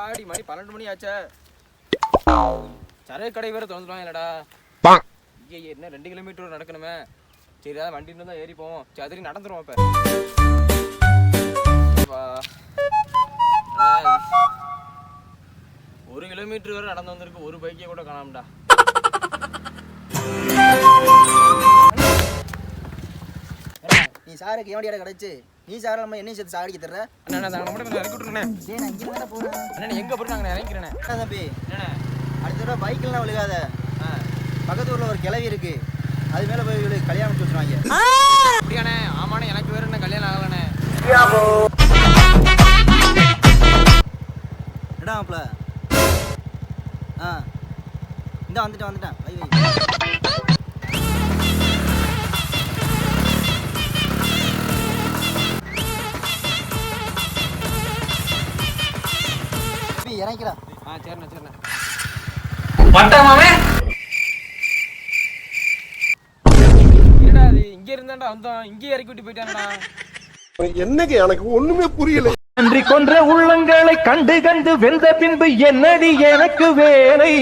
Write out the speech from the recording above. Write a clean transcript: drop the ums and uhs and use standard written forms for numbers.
ஆடி மணி 12 மணி ஆச்சே. சரக்கு கடை வேற திறந்துடுவாங்க இல்லடா. ஐயே என்ன 2 கிலோமீட்டர் நடக்கணுமே. சரி அதான் வண்டி இருந்தா ஏறி போவோம். சரி நடந்துருவோம் இப்ப. 1 கிலோமீட்டர் வரை நடந்து வந்திருக்கு. ஒரு பைக்கே கூட காணாமடா. நீ சாருக்கு எவடியாட கிடைச்சு நீ சார நம்ம என்ன சேர்த்து சாடிக்க தர்ற? அண்ணா நான் மட்டும் இறக்கி விட்டுருக்கேன். டேய் நான் இங்க தான போறேன். அண்ணா எங்க போறேன் நான் இறங்கிக்கிறேன். என்ன தம்பி? என்னண்ணே? அடுத்த தடவை பைக்லாம் விழுகாத. பக்கத்து ஊர்ல ஒரு கிளவி இருக்கு. அது மேல போய் விழு கல்யாணம் வச்சுறாங்க. அப்படியாண்ணே? ஆமாண்ணே எனக்கு வேற என்ன கல்யாணம் ஆகலண்ணே. எடா மாப்ள. இந்த வந்துட்டேன். வை வை. இறங்கிடா. சரிண்ணே. பட்டமாவே என்னடா அது இங்க இருந்தாண்டா வந்தோம். இங்கே இறக்கி விட்டு போயிட்டானடா. என்னங்க எனக்கு ஒண்ணுமே புரியல. நன்றி கொன்ற உள்ளங்களை கண்டு கண்டு வெந்த பின்பு என்னடி எனக்கு வேலை?